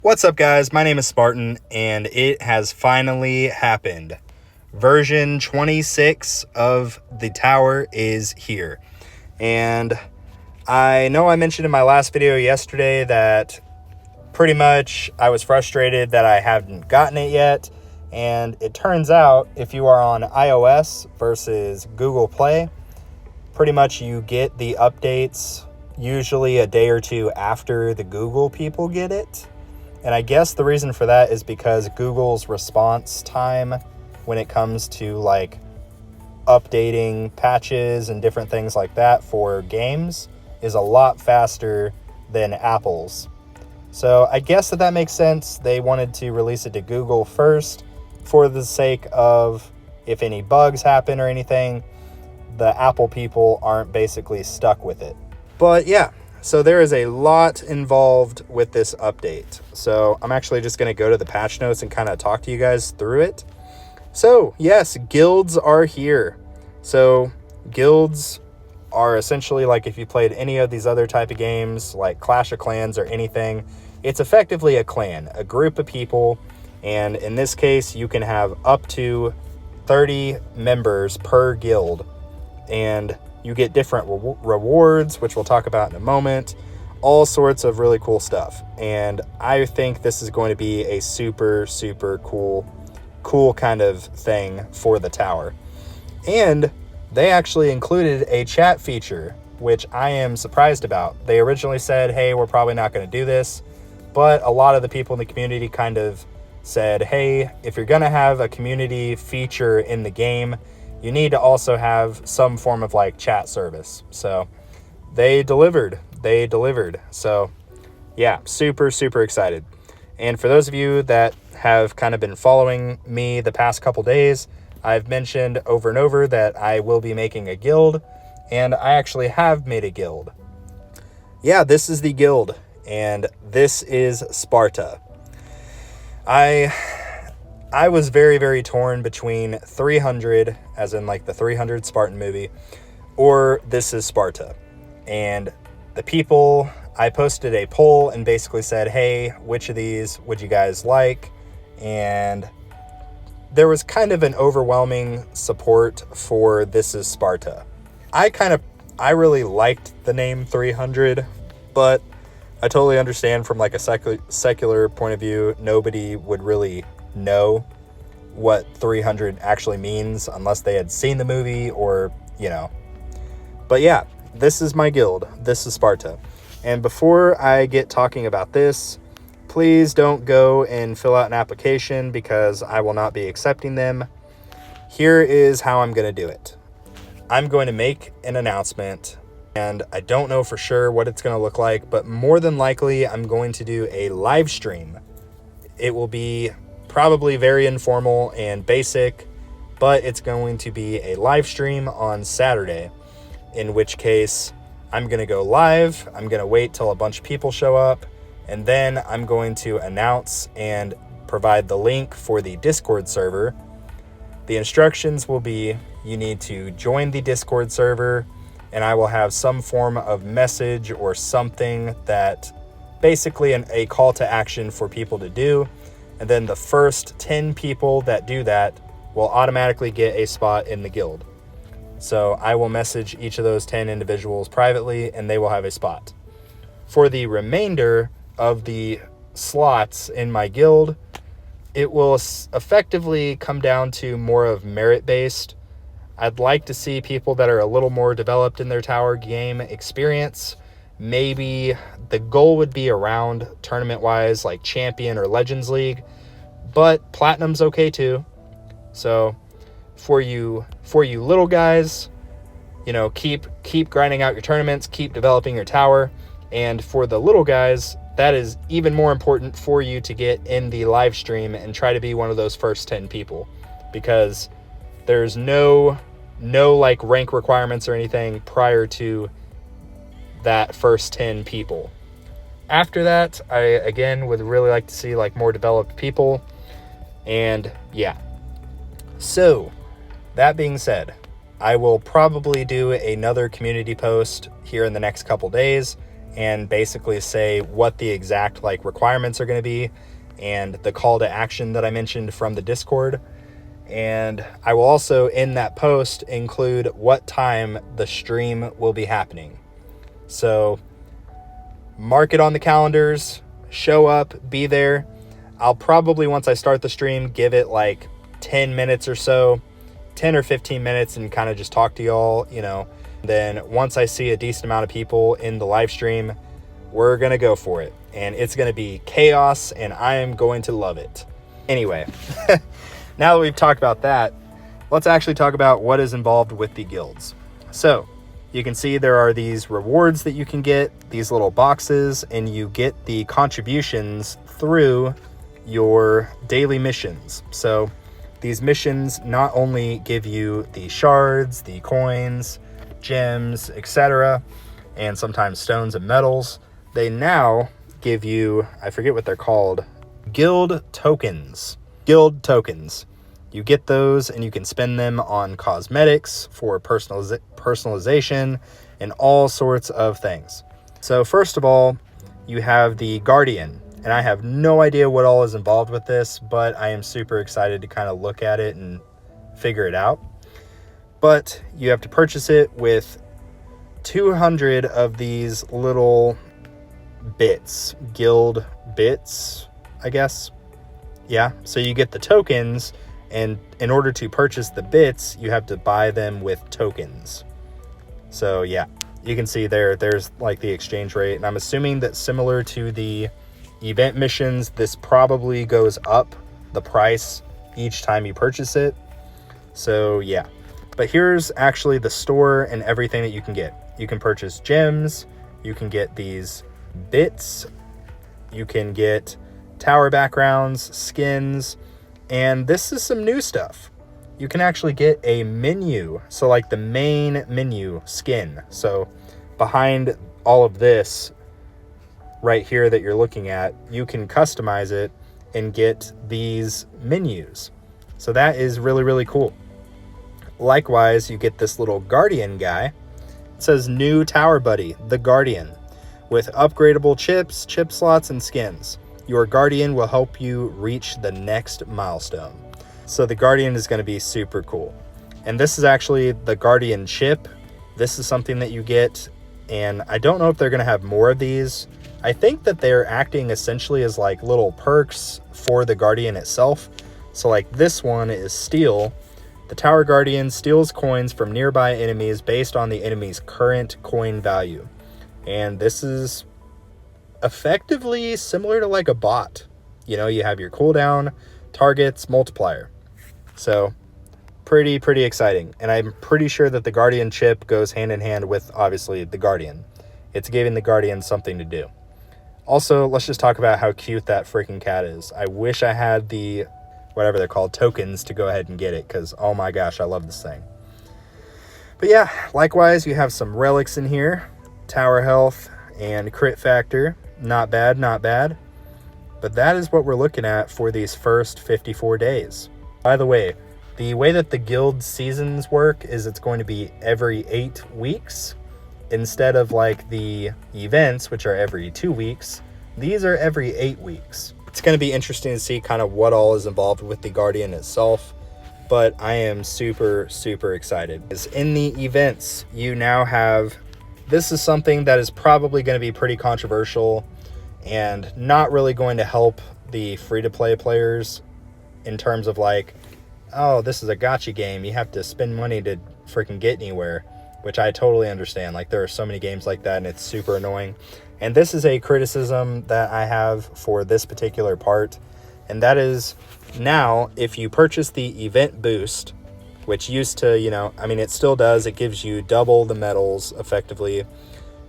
What's up, guys? My name is Spartan, and it has finally happened. Version 26 of the tower is here. And I know I mentioned in my last video yesterday that pretty much I was frustrated that I hadn't gotten it yet. And it turns out if you are on iOS versus Google Play, pretty much you get the updates usually a day or two after the Google people get it. And I guess the reason for that is because Google's response time when it comes to like updating patches and different things like that for games is a lot faster than Apple's. So I guess that makes sense. They wanted to release it to Google first for the sake of if any bugs happen or anything, the Apple people aren't basically stuck with it. But yeah. So there is a lot involved with this update. So I'm actually just going to go to the patch notes and kind of talk to you guys through it. So yes, guilds are here. So guilds are essentially like if you played any of these other type of games like Clash of Clans or anything, it's effectively a clan, a group of people. And in this case, you can have up to 30 members per guild. And you get different rewards, which we'll talk about in a moment, all sorts of really cool stuff. And I think this is going to be a super, super cool kind of thing for the tower. And they actually included a chat feature, which I am surprised about. They originally said, hey, we're probably not going to do this. But a lot of the people in the community kind of said, hey, if you're going to have a community feature in the game, you need to also have some form of like chat service. So they delivered. So yeah, super, super excited. And for those of you that have kind of been following me the past couple days, I've mentioned over and over that I will be making a guild, and I actually have made a guild. Yeah, this is the guild, and this is Sparta. I was very, very torn between 300, as in like the 300 Spartan movie, or This is Sparta. And the people, I posted a poll and basically said, hey, which of these would you guys like? And there was kind of an overwhelming support for This is Sparta. I really liked the name 300, but I totally understand from like a secular point of view, nobody would really know what 300 actually means unless they had seen the movie or, But yeah, this is my guild. This is Sparta. And before I get talking about this, please don't go and fill out an application because I will not be accepting them. Here is how I'm going to do it. I'm going to make an announcement, and I don't know for sure what it's going to look like, but more than likely I'm going to do a live stream. It will be probably very informal and basic, but it's going to be a live stream on Saturday, in which case I'm going to go live. I'm going to wait till a bunch of people show up, and then I'm going to announce and provide the link for the Discord server. The instructions will be you need to join the Discord server, and I will have some form of message or something that basically a call to action for people to do. And then the first 10 people that do that will automatically get a spot in the guild. So I will message each of those 10 individuals privately, and they will have a spot. For the remainder of the slots in my guild, it will effectively come down to more of merit-based. I'd like to see people that are a little more developed in their tower game experience. Maybe the goal would be around tournament-wise, like Champion or Legends League, but Platinum's okay too. So for you little guys, keep grinding out your tournaments, keep developing your tower. And for the little guys, that is even more important for you to get in the live stream and try to be one of those first 10 people, because there's no like rank requirements or anything prior to that first 10 people. After that, I again would really like to see like more developed people. And yeah. So that being said, I will probably do another community post here in the next couple days, and basically say what the exact like requirements are going to be and the call to action that I mentioned from the Discord. And I will also in that post include what time the stream will be happening. So mark it on the calendars, show up, be there. I'll probably, once I start the stream, give it like 10 minutes or so, 10 or 15 minutes, and kind of just talk to y'all, you know. Then once I see a decent amount of people in the live stream, we're going to go for it. And it's going to be chaos, and I am going to love it. Anyway, now that we've talked about that, let's actually talk about what is involved with the guilds. So you can see there are these rewards that you can get, these little boxes, and you get the contributions through your daily missions. So these missions not only give you the shards, the coins, gems, etc., and sometimes stones and metals, they now give you, I forget what they're called, guild tokens. Guild tokens. You get those and you can spend them on cosmetics for personalization and all sorts of things. So first of all, you have the Guardian. And I have no idea what all is involved with this, but I am super excited to kind of look at it and figure it out. But you have to purchase it with 200 of these little bits, guild bits, I guess. Yeah, so you get the tokens, and in order to purchase the bits, you have to buy them with tokens. So yeah, you can see there's like the exchange rate, and I'm assuming that similar to the event missions, this probably goes up the price each time you purchase it. So yeah, but here's actually the store and everything that you can get. You can purchase gems, you can get these bits, you can get tower backgrounds, skins, and this is some new stuff. You can actually get a menu, so like the main menu skin. So behind all of this right here that you're looking at, you can customize it and get these menus. So that is really, really cool. Likewise, you get this little Guardian guy. It says new tower buddy, the Guardian, with upgradable chips, chip slots, and skins. Your Guardian will help you reach the next milestone. So the Guardian is going to be super cool. And this is actually the Guardian chip. This is something that you get, and I don't know if they're going to have more of these. I think that they're acting essentially as like little perks for the Guardian itself. So like this one is steal. The Tower Guardian steals coins from nearby enemies based on the enemy's current coin value. And this is effectively similar to like a bot. You know, you have your cooldown, targets, multiplier. So pretty exciting. And I'm pretty sure that the Guardian chip goes hand in hand with obviously the Guardian. It's giving the Guardian something to do. Also, let's just talk about how cute that freaking cat is. I wish I had the, whatever they're called, tokens to go ahead and get it, because oh my gosh, I love this thing. But yeah, likewise, you have some relics in here. Tower health and crit factor. Not bad, not bad. But that is what we're looking at for these first 54 days. By the way that the guild seasons work is it's going to be every 8 weeks. Instead of like the events, which are every 2 weeks, these are every 8 weeks. It's going to be interesting to see kind of what all is involved with the Guardian itself, but I am super excited. In the events, you now have, this is something that is probably going to be pretty controversial and not really going to help the free-to-play players in terms of like, oh, this is a gacha game, you have to spend money to freaking get anywhere. Which I totally understand. Like, there are so many games like that, and it's super annoying. And this is a criticism that I have for this particular part, and that is now, if you purchase the event boost, which used to, you know, I mean, it still does, it gives you double the medals, effectively.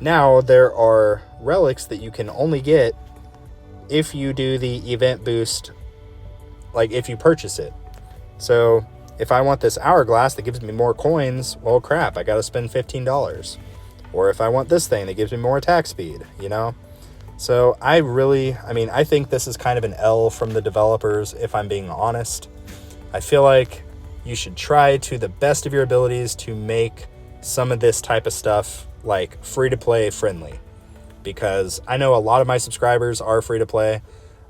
Now, there are relics that you can only get if you do the event boost, like, if you purchase it. So if I want this hourglass that gives me more coins, well, crap, I got to spend $15. Or if I want this thing that gives me more attack speed, you know? So I think this is kind of an L from the developers, if I'm being honest. I feel like you should try to the best of your abilities to make some of this type of stuff like free-to-play friendly. because I know a lot of my subscribers are free to play.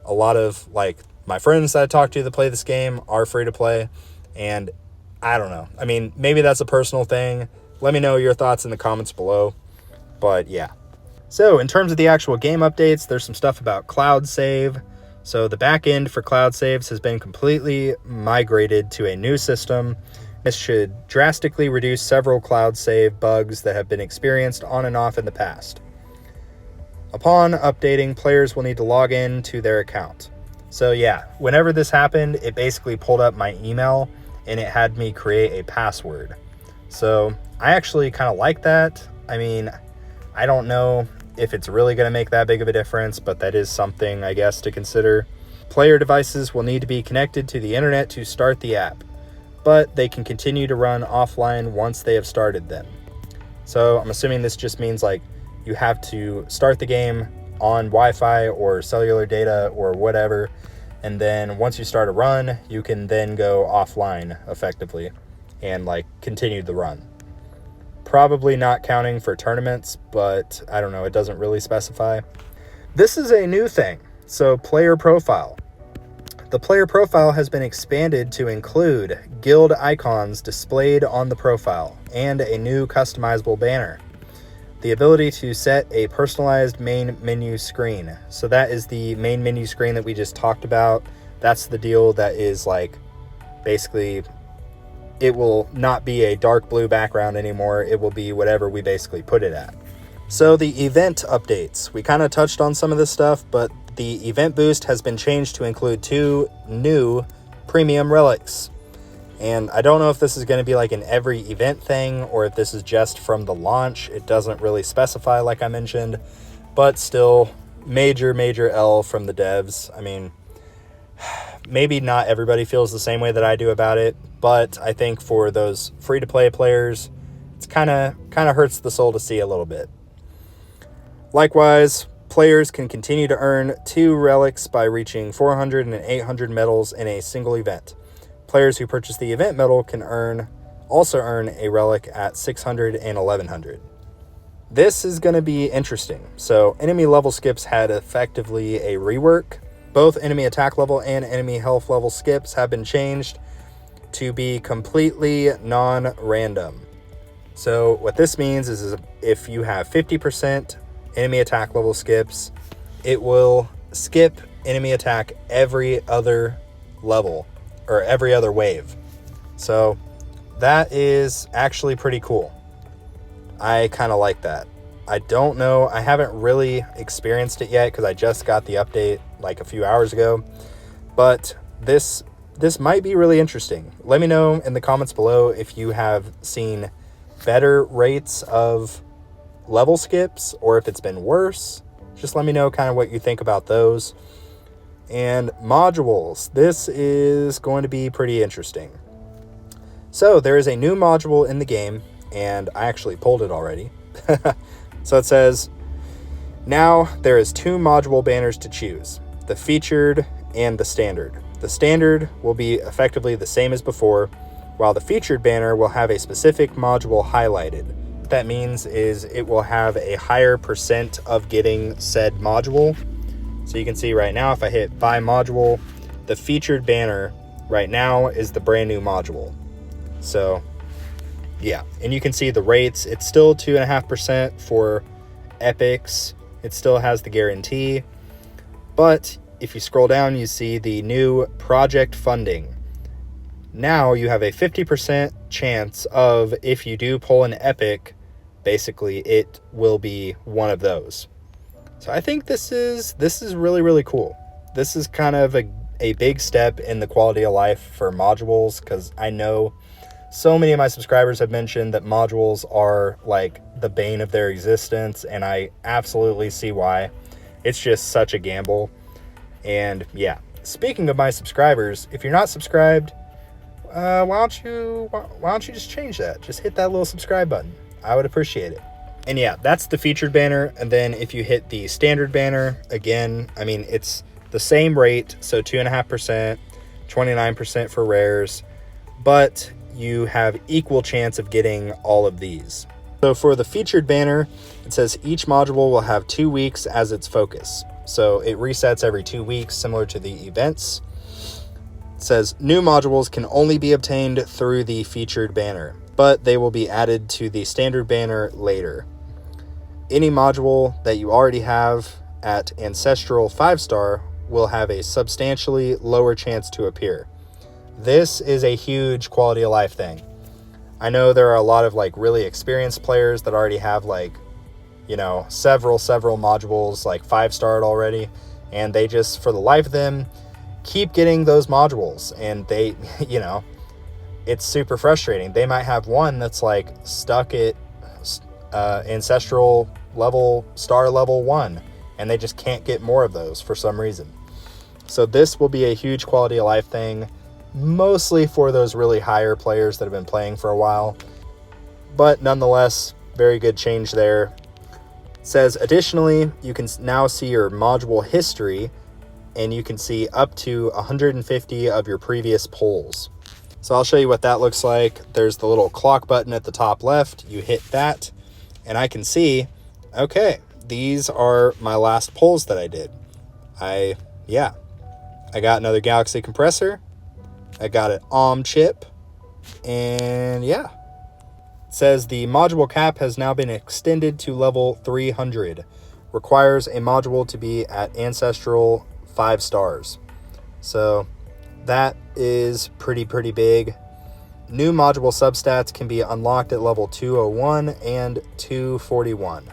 A lot of like my friends that I talk to that play this game are free to play, and I don't know. I mean, maybe that's a personal thing. Let me know your thoughts in the comments below. But yeah. So in terms of the actual game updates, there's some stuff about cloud save. So the back end for cloud saves has been completely migrated to a new system. This should drastically reduce several cloud save bugs that have been experienced on and off in the past. Upon updating, players will need to log in to their account. So yeah, whenever this happened, it basically pulled up my email and it had me create a password. So I actually kind of like that. I mean, I don't know if it's really going to make that big of a difference, but that is something, I guess, to consider. Player devices will need to be connected to the internet to start the app, but they can continue to run offline once they have started them. So I'm assuming this just means like you have to start the game on Wi-Fi or cellular data or whatever, and then once you start a run, you can then go offline effectively and like continue the run. Probably not counting for tournaments, but I don't know, it doesn't really specify. This is a new thing, so player profile. The player profile has been expanded to include guild icons displayed on the profile and a new customizable banner. The ability to set a personalized main menu screen. So that is the main menu screen that we just talked about. That's the deal that is like basically it will not be a dark blue background anymore. It will be whatever we basically put it at. So the event updates. We kind of touched on some of this stuff, but the event boost has been changed to include 2 new premium relics. And I don't know if this is going to be like an every event thing or if this is just from the launch. It doesn't really specify like I mentioned, but still major L from the devs. I mean, maybe not everybody feels the same way that I do about it, but I think for those free-to-play players, it's kind of hurts the soul to see a little bit. Likewise, players can continue to earn 2 relics by reaching 400 and 800 medals in a single event. Players who purchase the event medal can also earn a relic at 600 and 1100. This is going to be interesting. So enemy level skips had effectively a rework. Both enemy attack level and enemy health level skips have been changed to be completely non-random. So what this means is if you have 50% enemy attack level skips, it will skip enemy attack every other level or every other wave. So that is actually pretty cool. I kind of like that. I don't know. I haven't really experienced it yet because I just got the update like a few hours ago. But this might be really interesting. Let me know in the comments below if you have seen better rates of level skips or if it's been worse. Just let me know kind of what you think about those. And modules. This is going to be pretty interesting. So there is a new module in the game, and I actually pulled it already. So it says, now there is 2 module banners to choose, the featured and the standard. The standard will be effectively the same as before, while the featured banner will have a specific module highlighted. What that means is it will have a higher percent of getting said module. So you can see right now, if I hit buy module, the featured banner right now is the brand new module. So yeah, and you can see the rates. It's still 2.5% for epics. It still has the guarantee. But if you scroll down, you see the new project funding. Now you have a 50% chance of, if you do pull an epic, basically it will be one of those. So I think this is really, really cool. This is kind of a big step in the quality of life for modules, because I know so many of my subscribers have mentioned that modules are like the bane of their existence, and I absolutely see why. It's just such a gamble. And yeah, speaking of my subscribers, if you're not subscribed, why don't you just change that? Just hit that little subscribe button. I would appreciate it. And yeah, that's the featured banner. And then if you hit the standard banner, again, I mean, it's the same rate. So 2.5%, 29% for rares, but you have equal chance of getting all of these. So for the featured banner, it says each module will have 2 weeks as its focus. So it resets every 2 weeks, similar to the events. It says new modules can only be obtained through the featured banner, but they will be added to the standard banner later. Any module that you already have at Ancestral 5-star will have a substantially lower chance to appear. This is a huge quality of life thing. I know there are a lot of like really experienced players that already have like, you know, several modules like 5-starred already, and they just, for the life of them, keep getting those modules, and they, you know, it's super frustrating. They might have one that's like stuck at Ancestral level, star level 1, and they just can't get more of those for some reason. So this will be a huge quality of life thing, mostly for those really higher players that have been playing for a while, but nonetheless, very good change there. It says additionally, you can now see your module history, and you can see up to 150 of your previous polls. So I'll show you what that looks like. There's the little clock button at the top left. You hit that, and I can see, okay, these are my last polls that I did. I got another Galaxy compressor. I got an OM chip, and yeah. It says the module cap has now been extended to level 300. Requires a module to be at Ancestral 5 stars. So that is pretty big. New module substats can be unlocked at level 201 and 241.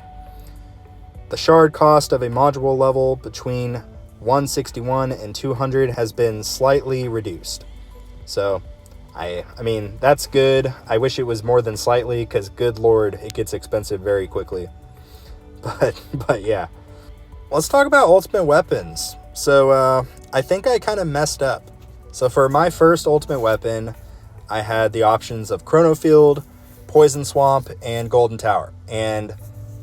The shard cost of a module level between 161 and 200 has been slightly reduced. So, I mean, that's good. I wish it was more than slightly, because good lord, it gets expensive very quickly. But yeah. Let's talk about ultimate weapons. So, I think I kind of messed up. So for my first ultimate weapon, I had the options of Chrono Field, Poison Swamp, and Golden Tower. And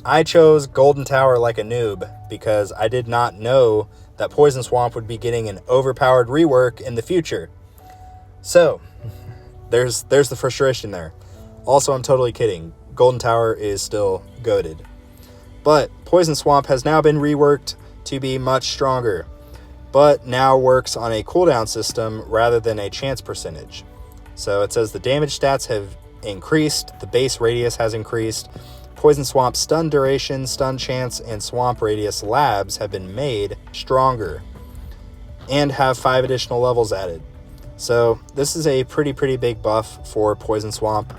I chose Golden Tower like a noob, because I did not know that Poison Swamp would be getting an overpowered rework in the future. So, there's the frustration there. Also, I'm totally kidding. Golden Tower is still goated. But Poison Swamp has now been reworked to be much stronger, but now works on a cooldown system rather than a chance percentage. So it says the damage stats have increased, the base radius has increased, Poison Swamp stun duration, stun chance, and swamp radius labs have been made stronger and have 5 additional levels added. So this is a pretty big buff for Poison Swamp.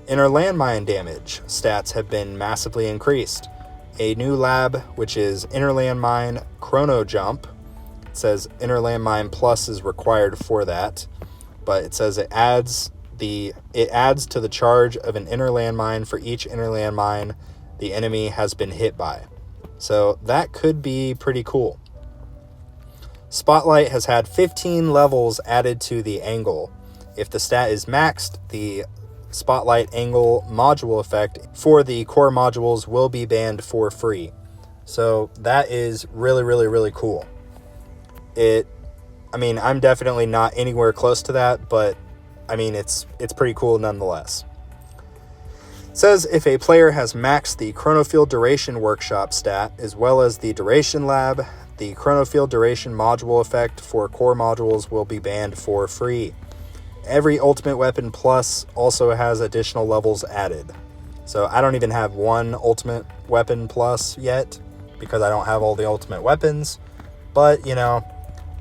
Inner landmine damage stats have been massively increased. A new lab, which is Inner Landmine Chrono Jump. It says Inner Landmine Plus is required for that, but it says it adds to the charge of an inner landmine for each inner landmine the enemy has been hit by. So that could be pretty cool. Spotlight has had 15 levels added to the angle. If the stat is maxed, the Spotlight angle module effect for the core modules will be banned for free. So that is really cool. I mean, I'm definitely not anywhere close to that, but I mean, it's pretty cool nonetheless. It says if a player has maxed the Chronofield Duration Workshop stat, as well as the Duration Lab, the Chronofield Duration module effect for core modules will be banned for free. Every Ultimate Weapon Plus also has additional levels added. So I don't even have one Ultimate Weapon Plus yet, because I don't have all the Ultimate Weapons. But, you know,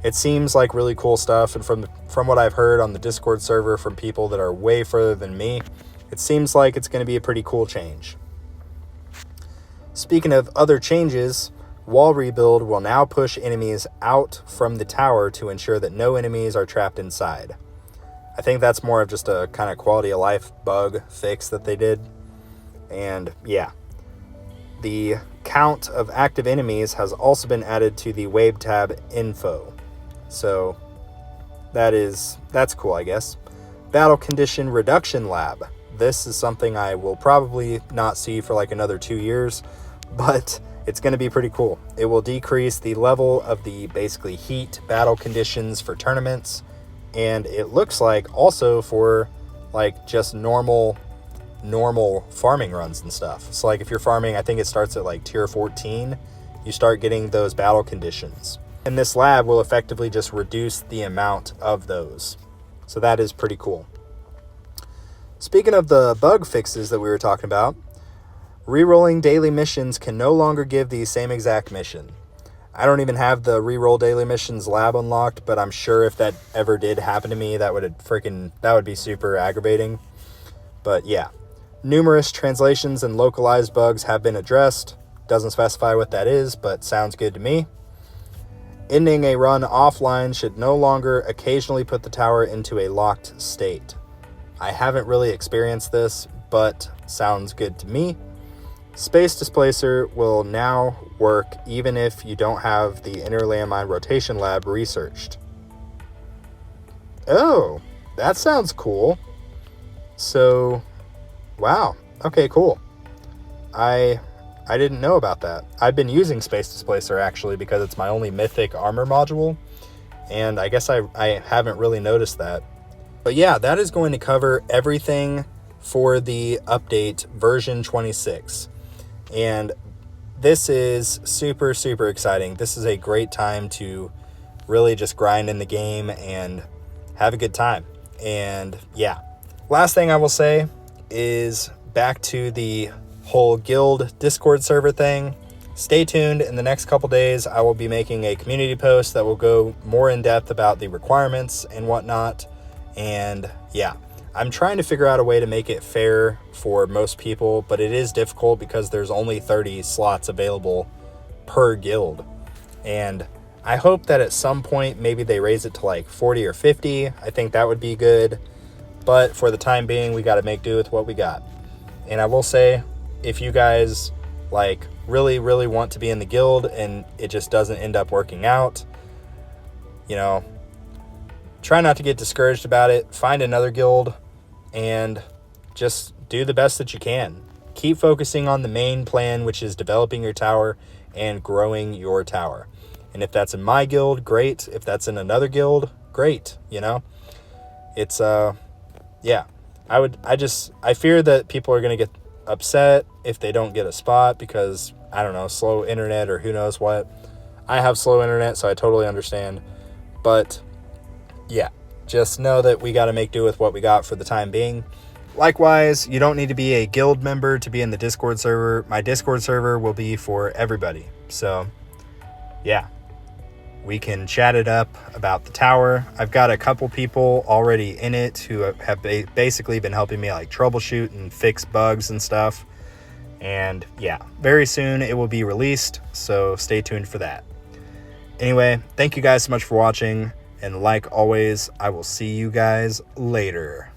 it seems like really cool stuff, and from what I've heard on the Discord server from people that are way further than me, it seems like it's going to be a pretty cool change. Speaking of other changes, Wall Rebuild will now push enemies out from the tower to ensure that no enemies are trapped inside. I think that's more of just a kind of quality of life bug fix that they did. And yeah, the count of active enemies has also been added to the Wave tab info. So that's cool, I guess. Battle Condition Reduction Lab. This is something I will probably not see for like another 2 years, but it's going to be pretty cool. It will decrease the level of the basically heat battle conditions for tournaments, and it looks like also for like just normal normal farming runs and stuff. So like if you're farming, I think it starts at like tier 14, you start getting those battle conditions. And this lab will effectively just reduce the amount of those. So that is pretty cool. Speaking of the bug fixes that we were talking about, rerolling daily missions can no longer give the same exact mission. I don't even have the reroll daily missions lab unlocked, but I'm sure if that ever did happen to me, that would be super aggravating. But yeah, numerous translations and localized bugs have been addressed. Doesn't specify what that is, but sounds good to me. Ending a run offline should no longer occasionally put the tower into a locked state. I haven't really experienced this, but sounds good to me. Space Displacer will now work even if you don't have the Inner Landmine Rotation Lab researched. Oh, that sounds cool. So, wow. Okay, cool. I didn't know about that. I've been using Space Displacer actually because it's my only mythic armor module, and I guess I haven't really noticed that. But yeah, that is going to cover everything for the update version 26. And this is super, super exciting. This is a great time to really just grind in the game and have a good time. And yeah, last thing I will say is back to the whole guild Discord server thing. Stay tuned. In the next couple days, I will be making a community post that will go more in depth about the requirements and whatnot. And yeah, I'm trying to figure out a way to make it fair for most people, but it is difficult because there's only 30 slots available per guild. And I hope that at some point, maybe they raise it to like 40 or 50. I think that would be good. But for the time being, we got to make do with what we got. And I will say, if you guys like really, really want to be in the guild and it just doesn't end up working out, you know, try not to get discouraged about it. Find another guild and just do the best that you can. Keep focusing on the main plan, which is developing your tower and growing your tower. And if that's in my guild, great. If that's in another guild, great. You know, it's, yeah, I fear that people are going to get upset if they don't get a spot because, I don't know, slow internet or who knows what. I have slow internet, so I totally understand. But yeah, just know that we got to make do with what we got for the time being. Likewise, you don't need to be a guild member to be in the Discord server. My Discord server will be for everybody. So yeah, we can chat it up about the tower. I've got a couple people already in it who have basically been helping me like troubleshoot and fix bugs and stuff. And yeah, very soon it will be released, so stay tuned for that. Anyway, thank you guys so much for watching. And like always, I will see you guys later.